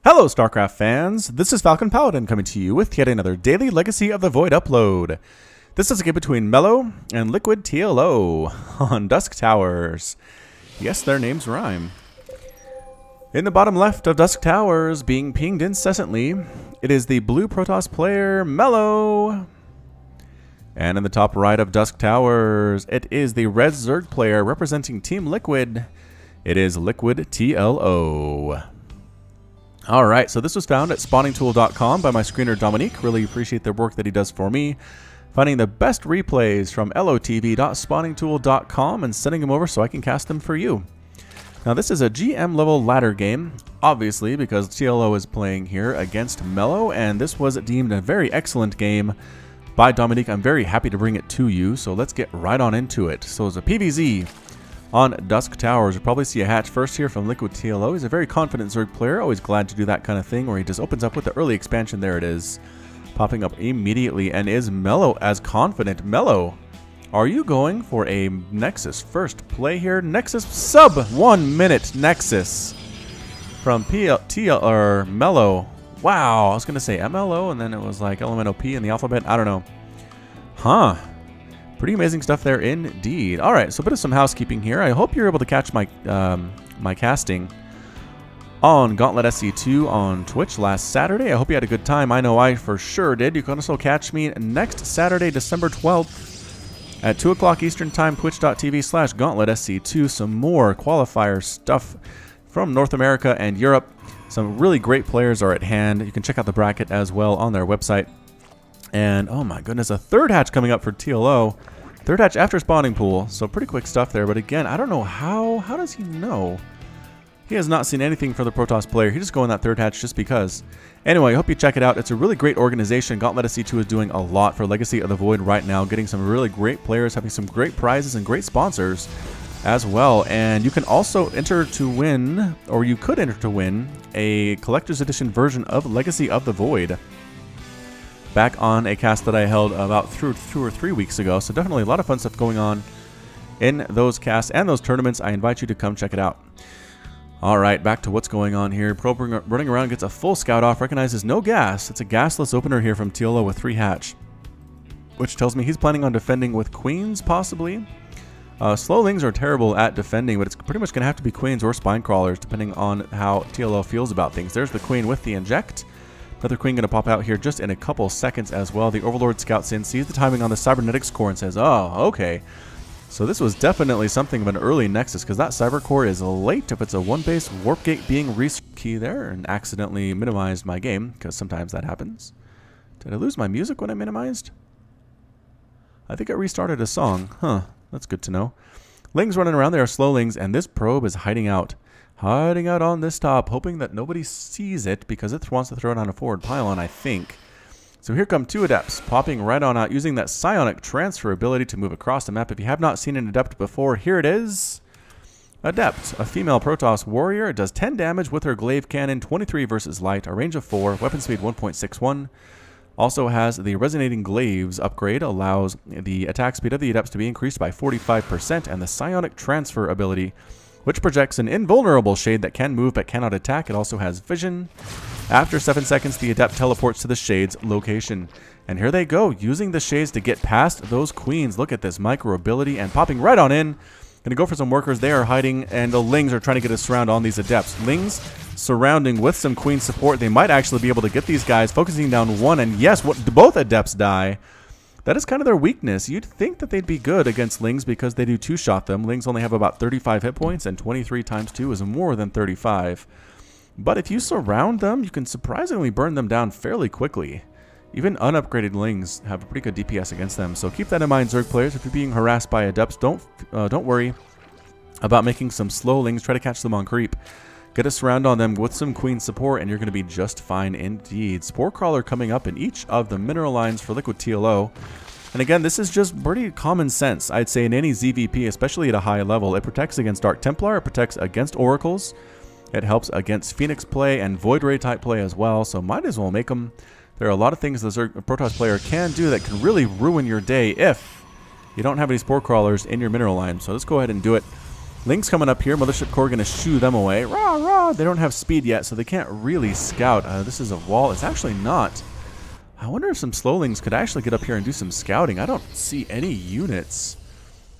Hello StarCraft fans, this is Falcon Paladin coming to you with yet another daily Legacy of the Void upload. This is a game between Mellow and LiquidTLO on Dusk Towers. Yes, their names rhyme. In the bottom left of Dusk Towers, being pinged incessantly, it is the blue Protoss player, Mellow. And in the top right of Dusk Towers, it is the red Zerg player representing Team Liquid. It is LiquidTLO. Alright, so this was found at spawningtool.com by my screener Dominique. Really appreciate the work that he does for me. Finding the best replays from lotv.spawningtool.com and sending them over so I can cast them for you. Now this is a GM level ladder game, obviously because TLO is playing here against Mellow, and this was deemed a very excellent game by Dominique. I'm very happy to bring it to you, so let's get right on into it. So it's a PvZ on Dusk Towers. You'll probably see a hatch first here from LiquidTLO. He's a very confident Zerg player, always glad to do that kind of thing where he just opens up with the early expansion. There it is, popping up immediately. And is Mellow as confident? Mellow, are you going for a Nexus first play here? Nexus sub 1 minute Nexus from Mellow. Wow, I was going to say MLO and then it was like elemental P in the alphabet. I don't know. Huh. Pretty amazing stuff there indeed. All right, so a bit of some housekeeping here. I hope you're able to catch my my casting on Gauntlet SC2 on Twitch last Saturday. I hope you had a good time. I know I for sure did. You can also catch me next Saturday, December 12th at 2 o'clock Eastern Time, twitch.tv/GauntletSC2. Some more qualifier stuff from North America and Europe. Some really great players are at hand. You can check out the bracket as well on their website. And oh my goodness, a third hatch coming up for TLO. Third hatch after spawning pool. So pretty quick stuff there. But again, I don't know how does he know? He has not seen anything from the Protoss player. He just go in that third hatch just because. Anyway, I hope you check it out. It's a really great organization. Gauntlet SC2 is doing a lot for Legacy of the Void right now. Getting some really great players, having some great prizes and great sponsors as well. And you can also enter to win, or you could enter to win, a collector's edition version of Legacy of the Void. Back on a cast that I held about 2 or 3 weeks ago. So definitely a lot of fun stuff going on in those casts and those tournaments. I invite you to come check it out. All right, back to what's going on here. Probe running around, gets a full scout off, recognizes no gas. It's a gasless opener here from TLO with 3 hatch, which tells me he's planning on defending with queens, possibly. Slowlings are terrible at defending, but it's pretty much going to have to be queens or spine crawlers, depending on how TLO feels about things. There's the queen with the inject. Another queen going to pop out here just in a couple seconds as well. The Overlord scouts in, sees the timing on the Cybernetics core and says, oh, okay. So this was definitely something of an early Nexus because that Cyber core is late. If it's a 1-base warp gate being key there and accidentally minimized my game, because sometimes that happens. Did I lose my music when I minimized? I think I restarted a song. Huh, that's good to know. Lings running around, there are Slowlings, and this probe is hiding out. Hiding out on this top, hoping that nobody sees it because it wants to throw it on a forward pylon, I think. So here come 2 Adepts, popping right on out, using that psionic transfer ability to move across the map. If you have not seen an Adept before, here it is. Adept, a female Protoss warrior. It does 10 damage with her glaive cannon, 23 versus light, a range of 4, weapon speed 1.61. Also has the resonating glaives upgrade, allows the attack speed of the Adepts to be increased by 45%, and the psionic transfer ability, which projects an invulnerable shade that can move but cannot attack. It also has vision. After 7 seconds, the Adept teleports to the shade's location. And here they go, using the shades to get past those queens. Look at this micro ability and popping right on in. Gonna go for some workers. They are hiding, and the Lings are trying to get a surround on these Adepts. Lings surrounding with some queen support. They might actually be able to get these guys, focusing down one, and yes, both Adepts die. That is kind of their weakness. You'd think that they'd be good against Lings because they do 2-shot them. Lings only have about 35 hit points, and 23 times 2 is more than 35. But if you surround them, you can surprisingly burn them down fairly quickly. Even unupgraded Lings have a pretty good DPS against them. So keep that in mind, Zerg players. If you're being harassed by Adepts, don't worry about making some slow Lings. Try to catch them on creep. Get a surround on them with some queen support, and you're going to be just fine indeed. Spore Crawler coming up in each of the mineral lines for LiquidTLO. And again, this is just pretty common sense, I'd say, in any ZVP, especially at a high level. It protects against Dark Templar, it protects against Oracles, it helps against Phoenix play and Void Ray type play as well, so might as well make them. There are a lot of things the Zerg Protoss player can do that can really ruin your day if you don't have any Spore Crawlers in your mineral line. So let's go ahead and do it. Lings coming up here. Mothership Core going to shoo them away. Rah, rah. They don't have speed yet, so they can't really scout. This is a wall. It's actually not. I wonder if some slowlings could actually get up here and do some scouting. I don't see any units.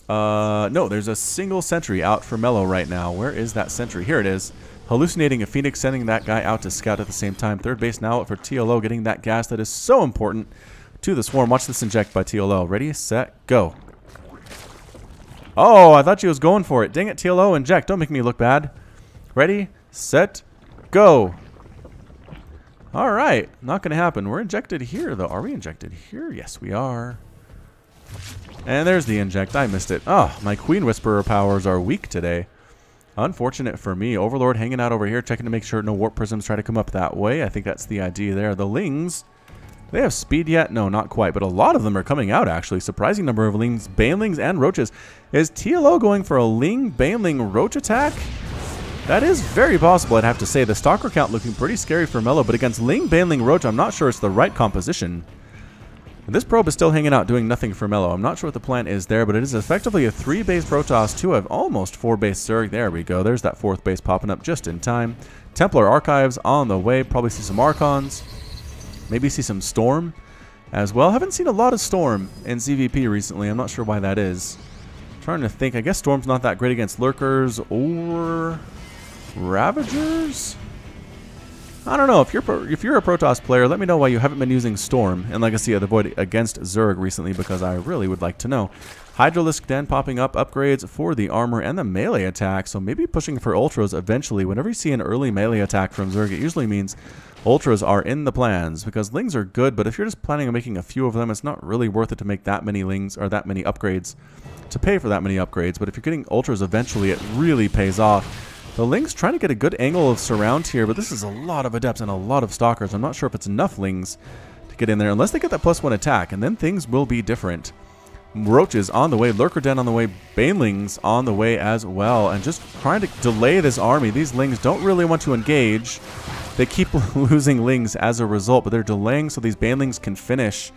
No, there's a single sentry out for Mellow right now. Where is that sentry? Here it is. Hallucinating a Phoenix, sending that guy out to scout at the same time. Third base now for TLO, getting that gas that is so important to the Swarm. Watch this inject by TLO. Ready, set, go. Oh, I thought she was going for it. Dang it, TLO, inject. Don't make me look bad. Ready, set, go. All right, not going to happen. We're injected here, though. Are we injected here? Yes, we are. And there's the inject. I missed it. Oh, my Queen Whisperer powers are weak today. Unfortunate for me. Overlord hanging out over here, checking to make sure no warp prisms try to come up that way. I think that's the idea there. The Lings, they have speed yet? No, not quite. But a lot of them are coming out, actually. Surprising number of Lings, Banelings, and Roaches. Is TLO going for a Ling, Baneling, Roach attack? That is very possible, I'd have to say. The Stalker count looking pretty scary for Mellow, but against Ling, Baneling, Roach, I'm not sure it's the right composition. This probe is still hanging out, doing nothing for Mellow. I'm not sure what the plan is there, but it is effectively a 3-base Protoss, 2 of almost 4-base Zerg. There we go. There's that 4th base popping up just in time. Templar Archives on the way. Probably see some Archons. Maybe see some Storm as well. Haven't seen a lot of Storm in ZVP recently. I'm not sure why that is. Trying to think. I guess Storm's not that great against Lurkers or Ravagers? I don't know. If you're a Protoss player, let me know why you haven't been using Storm in Legacy of the Void against Zerg recently, because I really would like to know. Hydralisk Den popping up, upgrades for the armor and the melee attack, so maybe pushing for Ultras eventually. Whenever you see an early melee attack from Zerg, it usually means Ultras are in the plans, because Lings are good, but if you're just planning on making a few of them, it's not really worth it to make that many Lings or that many upgrades, to pay for that many upgrades. But if you're getting Ultras eventually, it really pays off. The Lings trying to get a good angle of surround here, but this is a lot of Adepts and a lot of Stalkers. I'm not sure if it's enough Lings to get in there, unless they get that +1 attack, and then things will be different. Roaches on the way, Lurker Den on the way, Banelings on the way as well, and just trying to delay this army. These Lings don't really want to engage. They keep losing Lings as a result, but they're delaying so these Banelings can finish.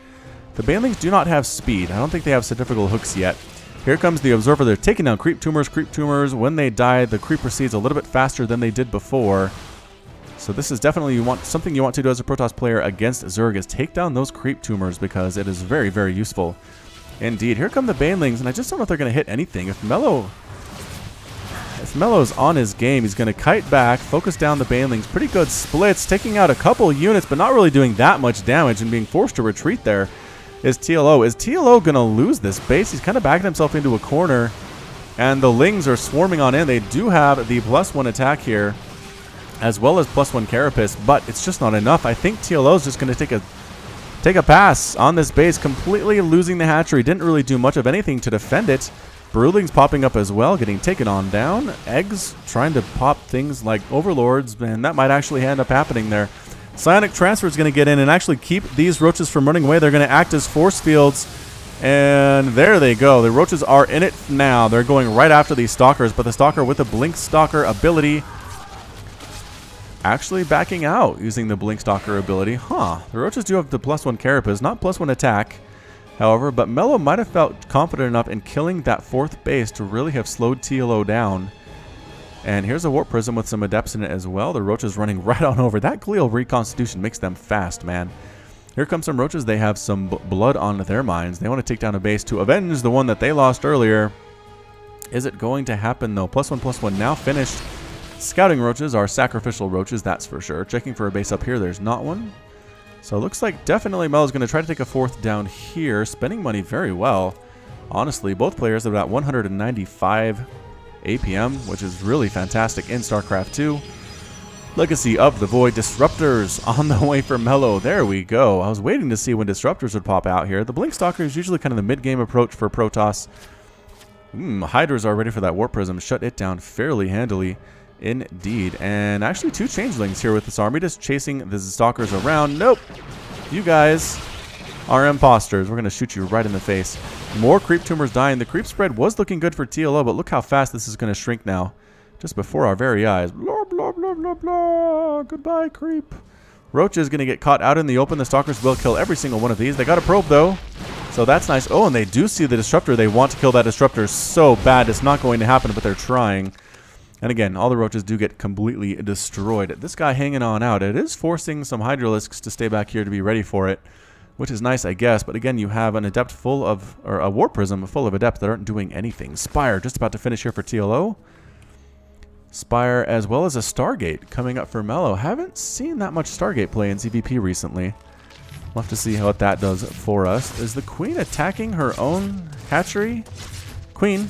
The Banelings do not have speed. I don't think they have centrifugal hooks yet. Here comes the Observer. They're taking down creep tumors. Creep tumors, when they die, the creep proceeds a little bit faster than they did before. So this is definitely something you want to do as a Protoss player against Zerg, is take down those creep tumors, because it is very, very useful indeed. Here come the Banelings, and I just don't know if they're going to hit anything. If Mellow's on his game, he's going to kite back, focus down the Banelings. Pretty good splits, taking out a couple units, but not really doing that much damage and being forced to retreat there. Is TLO. Is TLO going to lose this base? He's kind of backing himself into a corner, and the Lings are swarming on in. They do have the +1 attack here, as well as +1 Carapace, but it's just not enough. I think TLO is just going to take a pass on this base, completely losing the hatchery. Didn't really do much of anything to defend it. Broodlings popping up as well, getting taken on down. Eggs trying to pop things like Overlords, and that might actually end up happening there. Psionic Transfer is going to get in and actually keep these Roaches from running away. They're going to act as force fields, and there they go. The Roaches are in it now. They're going right after these Stalkers, but the Stalker with the Blink Stalker ability actually backing out using the Blink Stalker ability. Huh. The Roaches do have the +1 Carapace, not +1 attack, however, but Mellow might have felt confident enough in killing that 4th base to really have slowed TLO down. And here's a Warp Prism with some Adepts in it as well. The Roaches running right on over. That Glial Reconstitution makes them fast, man. Here come some Roaches. They have some blood on their minds. They want to take down a base to avenge the one that they lost earlier. Is it going to happen, though? +1/+1 now finished. Scouting Roaches are sacrificial Roaches, that's for sure. Checking for a base up here. There's not one. So it looks like definitely Mel's going to try to take a 4th down here. Spending money very well. Honestly, both players have got 195 APM, which is really fantastic in StarCraft 2. Legacy of the Void. Disruptors on the way for Mellow. There we go. I was waiting to see when Disruptors would pop out here. The Blink Stalker is usually kind of the mid-game approach for Protoss. Hydras are ready for that Warp Prism. Shut it down fairly handily indeed. And actually 2 Changelings here with this army, just chasing the Stalkers around. Nope. You guys are imposters. We're going to shoot you right in the face. More creep tumors dying. The creep spread was looking good for TLO, but look how fast this is going to shrink now. Just before our very eyes. Blah, blah, blah, blah, blah. Goodbye, creep. Roach is going to get caught out in the open. The Stalkers will kill every single one of these. They got a probe, though. So that's nice. Oh, and they do see the Disruptor. They want to kill that Disruptor so bad. It's not going to happen, but they're trying. And again, all the roaches do get completely destroyed. This guy hanging on out. It is forcing some Hydralisks to stay back here to be ready for it, which is nice, I guess. But again, you have an Adept full of, or a War Prism full of Adepts that aren't doing anything. Spire just about to finish here for TLO. Spire as well as a Stargate coming up for Mellow. Haven't seen that much Stargate play in CVP recently. We'll have to see what that does for us. Is the Queen attacking her own hatchery? Queen.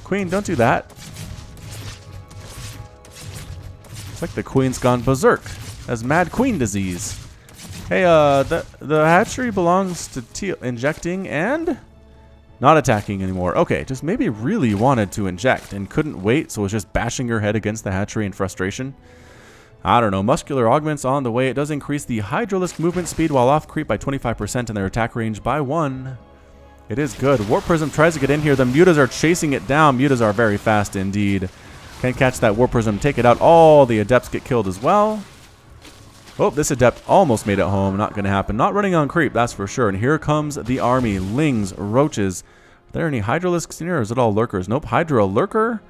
Queen, don't do that. It's like the Queen's gone berserk as Mad Queen disease. Hey, the hatchery belongs to injecting and not attacking anymore. Okay, just maybe really wanted to inject and couldn't wait, so was just bashing her head against the hatchery in frustration. I don't know. Muscular augments on the way. It does increase the Hydralisk movement speed while off creep by 25% and their attack range by 1. It is good. Warp Prism tries to get in here. The Mutas are chasing it down. Mutas are very fast indeed. Can catch that Warp Prism, take it out. All the Adepts get killed as well. Oh, this Adept almost made it home. Not going to happen. Not running on creep, that's for sure. And here comes the army. Lings, Roaches. Are there any Hydralisks in here, or is it all Lurkers? Nope. Hydra, Lurker.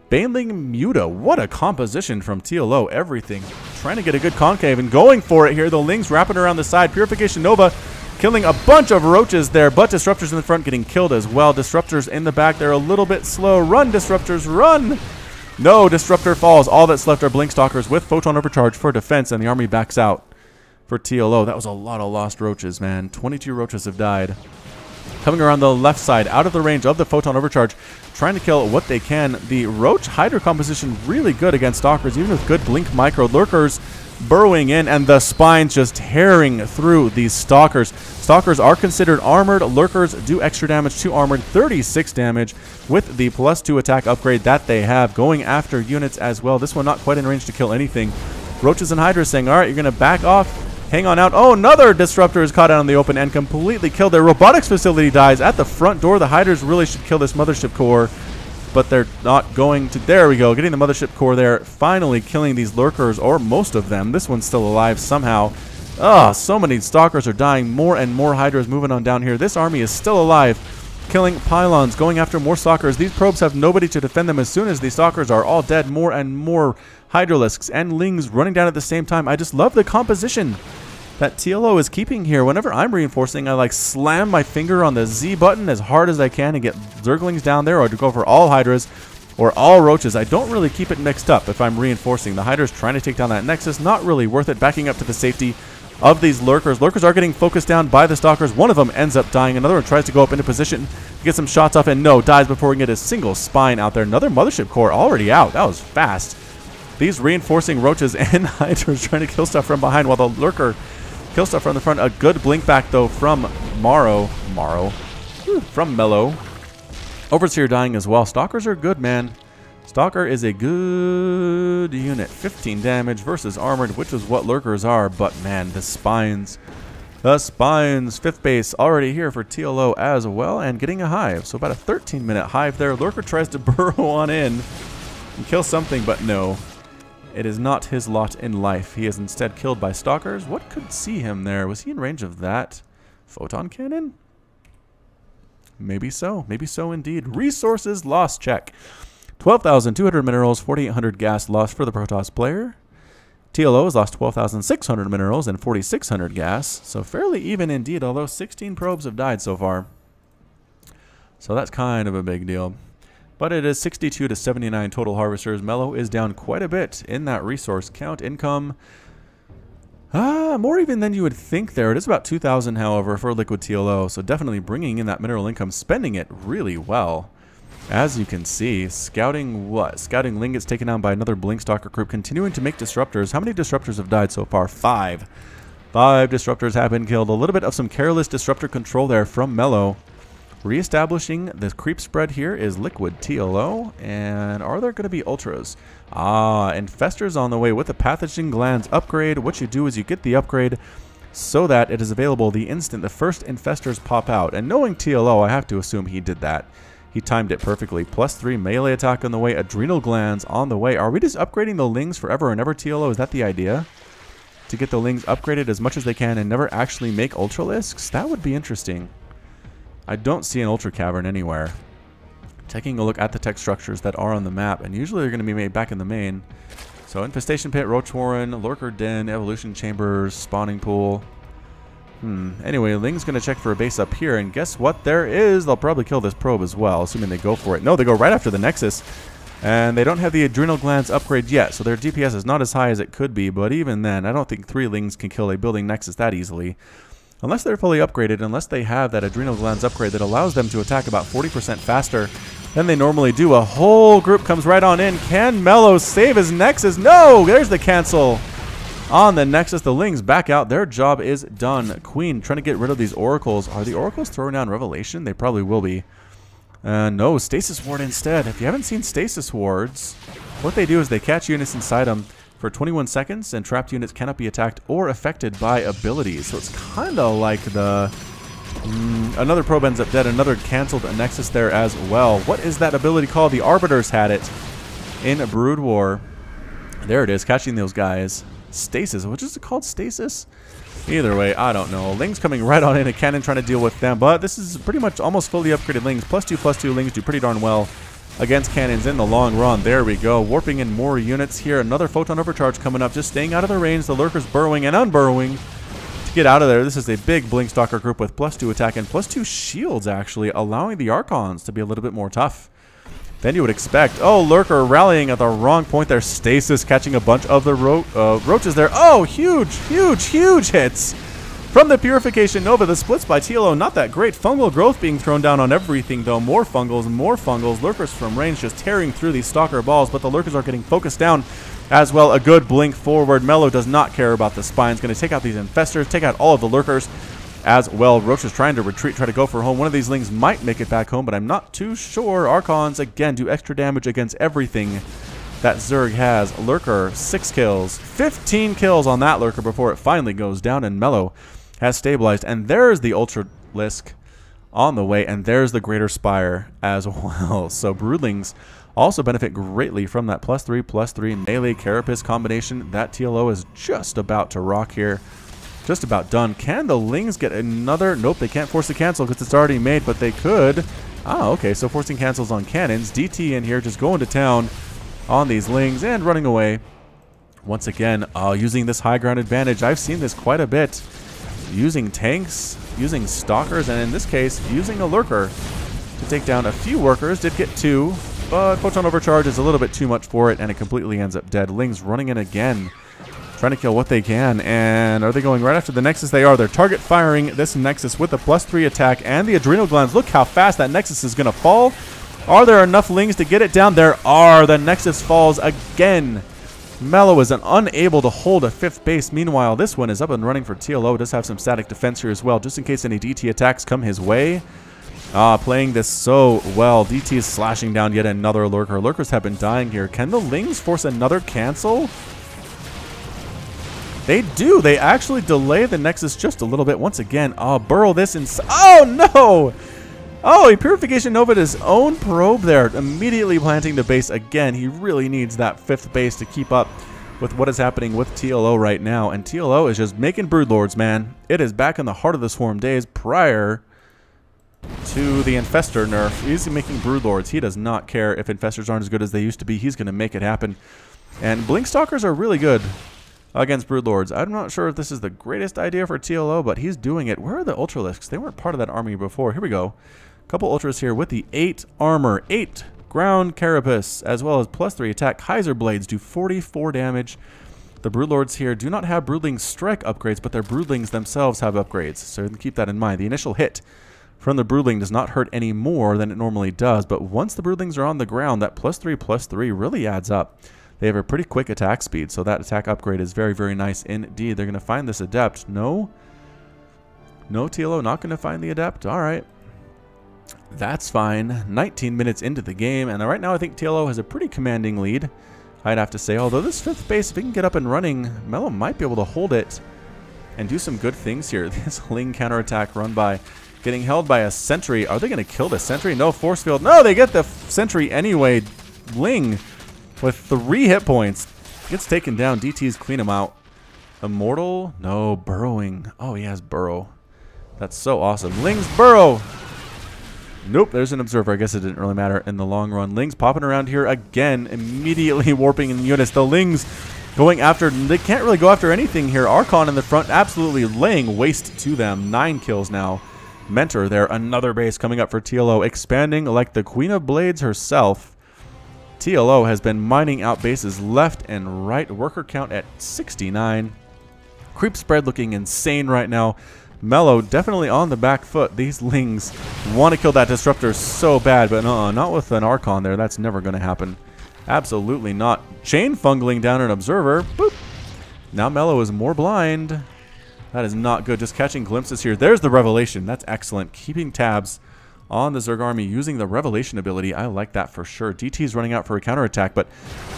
Baneling, Muta. What a composition from TLO. Everything. Trying to get a good concave and going for it here. The Lings wrapping around the side. Purification Nova killing a bunch of Roaches there, but Disruptors in the front getting killed as well. Disruptors in the back. They're a little bit slow. Run, Disruptors, run! No, Disruptor falls. All that's left are Blinkstalkers with Photon Overcharge for defense, and the army backs out for TLO. That was a lot of lost Roaches, man. 22 Roaches have died. Coming around the left side, out of the range of the Photon Overcharge, trying to kill what they can. The Roach Hydra composition really good against Stalkers, even with good Blink Micro. Lurkers burrowing in, and the Spines just tearing through these Stalkers. Stalkers are considered armored. Lurkers do extra damage to armored, 36 damage with the +2 attack upgrade that they have. Going after units as well. This one not quite in range to kill anything. Roaches and Hydra saying, all right, you're going to back off. Hang on out. Oh, another Disruptor is caught out in the open and completely killed. Their robotics facility dies at the front door. The Hydras really should kill this mothership core, but they're not going to. There we go. Getting the mothership core there. Finally killing these Lurkers, or most of them. This one's still alive somehow. Oh, so many Stalkers are dying. More and more Hydras moving on down here. This army is still alive. Killing Pylons, going after more Stalkers. These probes have nobody to defend them as soon as these Stalkers are all dead. More and more Hydralisks and Lings running down at the same time. I just love the composition that TLO is keeping here. Whenever I'm reinforcing, I like slam my finger on the Z button as hard as I can and get Zerglings down there, or to go for all Hydras or all Roaches. I don't really keep it mixed up if I'm reinforcing. The Hydra's trying to take down that Nexus. Not really worth it. Backing up to the safety of these Lurkers. Lurkers are getting focused down by the Stalkers. One of them ends up dying. Another one tries to go up into position to get some shots off, and no, dies before we can get a single Spine out there. Another Mothership Core already out. That was fast. These reinforcing Roaches and Hydras trying to kill stuff from behind, while the Lurker kills stuff from the front. A good blink back, though, from from Mellow. Overseer dying as well. Stalkers are good, man. Stalker is a good unit. 15 damage versus armored, which is what Lurkers are. But, man, the Spines. The Spines. 5th base already here for TLO as well, and getting a hive. So about a 13-minute hive there. Lurker tries to burrow on in and kill something, but no. It is not his lot in life. He is instead killed by Stalkers. What could see him there? Was he in range of that photon cannon? Maybe so. Maybe so indeed. Resources lost check. 12,200 minerals, 4,800 gas lost for the Protoss player. TLO has lost 12,600 minerals and 4,600 gas. So fairly even indeed, although 16 probes have died so far. So that's kind of a big deal. But it is 62 to 79 total harvesters. Mellow is down quite a bit in that resource count. Income, more even than you would think there. It is about 2,000, however, for LiquidTLO. So definitely bringing in that mineral income, spending it really well. As you can see, scouting what? Scouting Ling gets taken down by another Blinkstalker group, continuing to make Disruptors. How many Disruptors have died so far? 5. 5 Disruptors have been killed. A little bit of some careless Disruptor control there from Mellow. Reestablishing the creep spread here is LiquidTLO. And are there going to be Ultras? Infestors on the way with the Pathogen Glands upgrade. What you do is you get the upgrade so that it is available the instant the first Infestors pop out. And knowing TLO, I have to assume he did that. He timed it perfectly. +3 melee attack on the way. Adrenal Glands on the way. Are we just upgrading the Lings forever and ever, TLO? Is that the idea? to get the Lings upgraded as much as they can and never actually make Ultralisks? That would be interesting. I don't see an Ultra Cavern anywhere. Taking a look at the tech structures that are on the map, and usually they're going to be made back in the main. So Infestation Pit, Roach Warren, Lurker Den, Evolution Chambers, Spawning Pool. Anyway, Ling's going to check for a base up here, and guess what there is? They'll probably kill this probe as well, assuming they go for it. No, they go right after the Nexus, and they don't have the Adrenal Glands upgrade yet, so their DPS is not as high as it could be, but even then, I don't think 3 Lings can kill a building Nexus that easily. Unless they're fully upgraded, unless they have that Adrenal Glands upgrade that allows them to attack about 40% faster than they normally do. A whole group comes right on in. Can Mellow save his Nexus? No! There's the cancel on the Nexus. The Lings back out. Their job is done. Queen trying to get rid of these Oracles. Are the Oracles throwing down Revelation? They probably will be. No, Stasis Ward instead. If you haven't seen Stasis Wards, what they do is they catch units inside them for 21 seconds, and trapped units cannot be attacked or affected by abilities. So it's kind of like the... another probe ends up dead. Another canceled Nexus there as well. What is that ability called? The Arbiters had it in Brood War. There it is, catching those guys. Stasis. What is it called? Stasis? Either way, I don't know. Lings coming right on in. A cannon trying to deal with them. But this is pretty much almost fully upgraded Lings. +2/+2 Lings do pretty darn well against cannons in the long run. There we go. Warping in more units here. Another Photon Overcharge coming up. Just staying out of the range. The Lurkers burrowing and unburrowing to get out of there. This is a big Blinkstalker group with +2 attack and +2 shields, actually, allowing the Archons to be a little bit more tough than you would expect. Oh, Lurker rallying at the wrong point there. Stasis catching a bunch of the roaches there. Oh, huge hits from the Purification Nova. The splits by TLO, not that great. Fungal growth being thrown down on everything, though. More fungals. Lurkers from range just tearing through these Stalker balls, but the Lurkers are getting focused down as well. A good blink forward. Mellow does not care about the spines. Going to take out these Infestors, take out all of the Lurkers as well. Roach is trying to retreat, try to go for home. One of these Lings might make it back home, but I'm not too sure. Archons, again, do extra damage against everything that Zerg has. Lurker, 6 kills. 15 kills on that Lurker before it finally goes down, and Mellow has stabilized. And there's the Ultralisk on the way, and there's the Greater Spire as well. So Broodlings also benefit greatly from that +3/+3 melee Carapace combination that TLO is just about to rock here. Just about done. Can the Lings get another? Nope, they can't force the cancel because it's already made, but they could. Ah, okay, so forcing cancels on cannons. DT in here just going to town on these Lings and running away. Once again, using this high ground advantage. I've seen this quite a bit. Using tanks, using Stalkers, and in this case, using a Lurker to take down a few workers. Did get 2, but Photon Overcharge is a little bit too much for it, and it completely ends up dead. Lings running in again, trying to kill what they can. And are they going right after the Nexus? They are. They're target firing this Nexus with the +3 attack and the Adrenal Glands. Look how fast that Nexus is going to fall. Are there enough Lings to get it down? There are. The Nexus falls again. Mellow is unable to hold a 5th base. Meanwhile, this one is up and running for TLO. Does have some static defense here as well, just in case any DT attacks come his way. Playing this so well. DT is slashing down yet another Lurker. Lurkers have been dying here. Can the Lings force another cancel? They do. They actually delay the Nexus just a little bit. Once again, burrow this inside. Oh, no! Oh, he Purification Nova'd his own probe there, immediately planting the base again. He really needs that 5th base to keep up with what is happening with TLO right now. And TLO is just making Broodlords, man. It is back in the heart of the Swarm days prior to the Infestor nerf. He's making Broodlords. He does not care if Infestors aren't as good as they used to be. He's going to make it happen. And Blinkstalkers are really good against Broodlords. I'm not sure if this is the greatest idea for TLO, but he's doing it. Where are the Ultralisks? They weren't part of that army before. Here we go. Couple Ultras here with the 8 armor, 8 ground Carapace, as well as +3 attack. Kaiser Blades do 44 damage. The Broodlords here do not have Broodling Strike upgrades, but their Broodlings themselves have upgrades, so keep that in mind. The initial hit from the Broodling does not hurt any more than it normally does, but once the Broodlings are on the ground, that +3/+3 really adds up. They have a pretty quick attack speed, so that attack upgrade is very, very nice indeed. They're going to find this Adept. No? No, TLO, not going to find the Adept? All right. That's fine. 19 minutes into the game, and right now I think TLO has a pretty commanding lead, I'd have to say. Although this 5th base, if he can get up and running, Mellow might be able to hold it and do some good things here. This Ling counterattack run by, getting held by a Sentry. Are they going to kill the Sentry? No force field. No, they get the Sentry anyway. Ling with 3 hit points gets taken down. DTs clean him out. Immortal? No, burrowing. Oh, he has burrow. That's so awesome. Ling's burrow! Nope, there's an observer. I guess it didn't really matter in the long run. Ling's popping around here again, immediately warping in units. The Ling's going after, they can't really go after anything here. Archon in the front absolutely laying waste to them. 9 kills now. Mentor there, another base coming up for TLO, expanding like the Queen of Blades herself. TLO has been mining out bases left and right. Worker count at 69. Creep spread looking insane right now. Mellow definitely on the back foot. These Lings want to kill that Disruptor so bad, but not with an Archon there. That's never going to happen. Absolutely not. Chain fungling down an Observer. Boop. Now Mellow is more blind. That is not good. Just catching glimpses here. There's the Revelation. That's excellent. Keeping tabs on the Zerg army using the Revelation ability. I like that for sure. DT's running out for a counterattack, but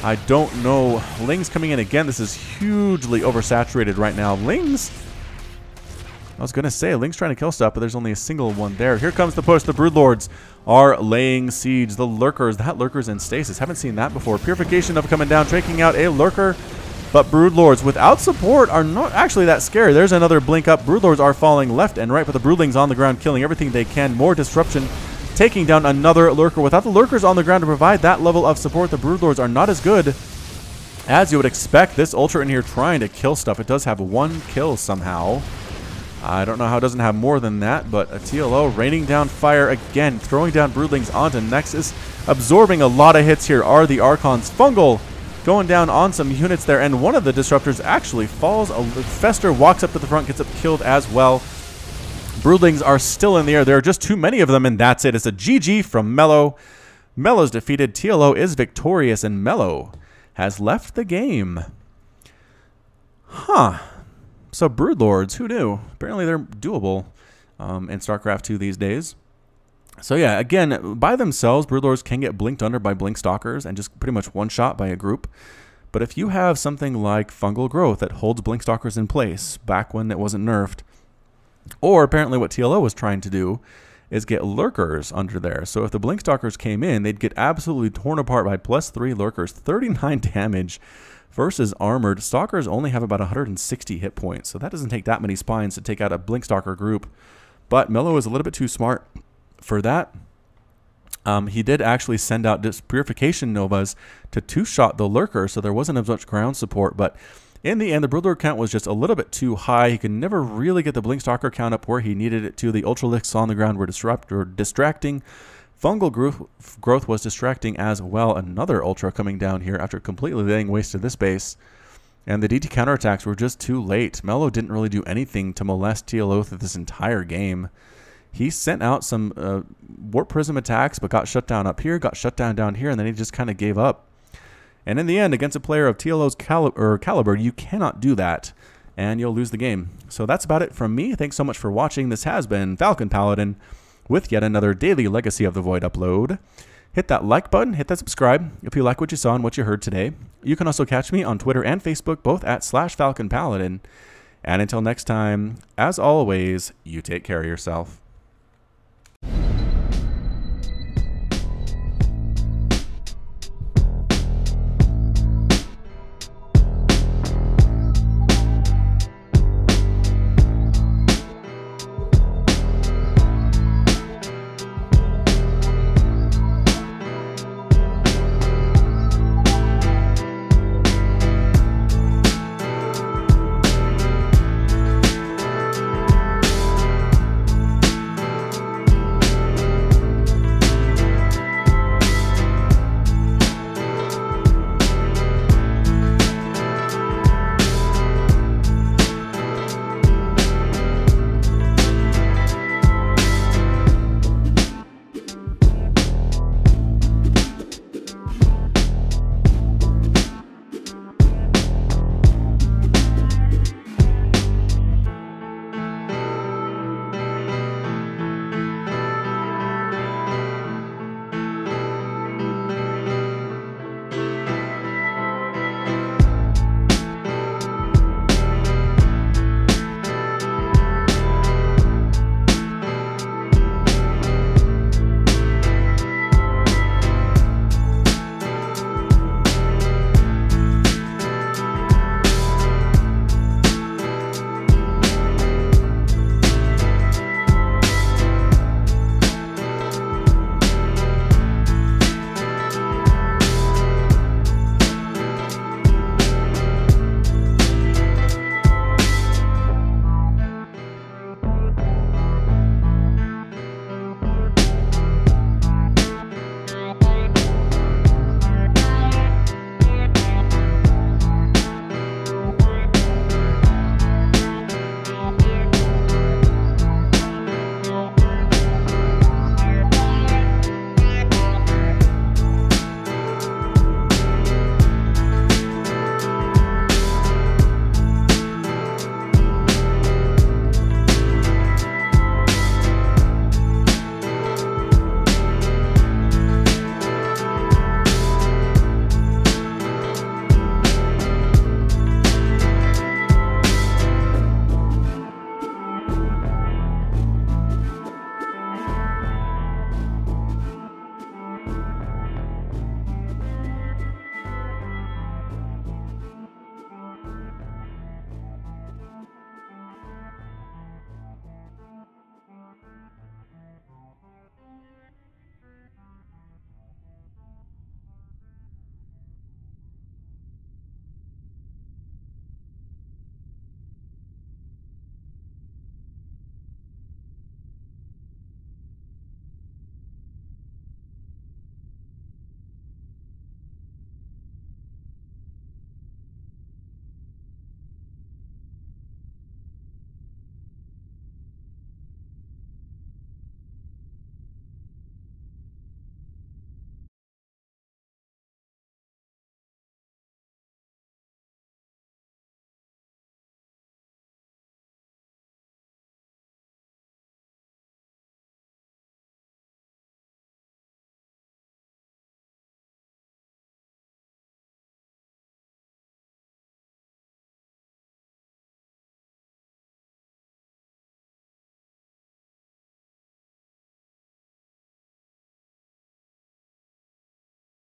I don't know. Ling's coming in again. This is hugely oversaturated right now. Ling's, I was going to say, Ling's trying to kill stuff, but there's only a single one there. Here comes the push. The Broodlords are laying siege. The Lurkers, that Lurker's in stasis. Haven't seen that before. Purification of coming down, taking out a Lurker. But Broodlords without support are not actually that scary. There's another blink up. Broodlords are falling left and right, but the Broodlings on the ground killing everything they can. More disruption, taking down another Lurker. Without the Lurkers on the ground to provide that level of support, the Broodlords are not as good as you would expect. This Ultra in here trying to kill stuff. It does have 1 kill somehow. I don't know how it doesn't have more than that, but a TLO raining down fire again, throwing down Broodlings onto Nexus. Absorbing a lot of hits here are the Archons. Fungal going down on some units there, and one of the Disruptors actually falls. Fester walks up to the front, gets up killed as well. Broodlings are still in the air. There are just too many of them, and that's it. It's a GG from Mellow. Mellow's defeated. TLO is victorious, and Mellow has left the game. Huh. So Broodlords, who knew? Apparently they're doable in StarCraft 2 these days. So yeah, again, by themselves, Broodlords can get blinked under by Blink Stalkers and just pretty much one-shot by a group. But if you have something like Fungal Growth that holds Blink Stalkers in place back when it wasn't nerfed, or apparently what TLO was trying to do is get Lurkers under there. So if the Blink Stalkers came in, they'd get absolutely torn apart by +3 Lurkers, 39 damage versus armored. Stalkers only have about 160 hit points, so that doesn't take that many spines to take out a Blink Stalker group. But Mellow is a little bit too smart for that. He did actually send out Purification Novas to 2-shot the Lurker, so there wasn't as much ground support, but in the end, the Broodlord count was just a little bit too high. He could never really get the Blink Stalker count up where he needed it to. The Ultralicks on the ground were distracting. Fungal growth was distracting as well. Another Ultra coming down here after completely laying waste to this base. And the DT counterattacks were just too late. Mellow didn't really do anything to molest TLO through this entire game. He sent out some Warp Prism attacks, but got shut down up here, got shut down here, and then he just kind of gave up. And in the end, against a player of TLO's caliber, you cannot do that, and you'll lose the game. So that's about it from me. Thanks so much for watching. This has been Falcon Paladin with yet another daily Legacy of the Void upload. Hit that like button, hit that subscribe if you like what you saw and what you heard today. You can also catch me on Twitter and Facebook, both at /FalconPaladin. And until next time, as always, you take care of yourself.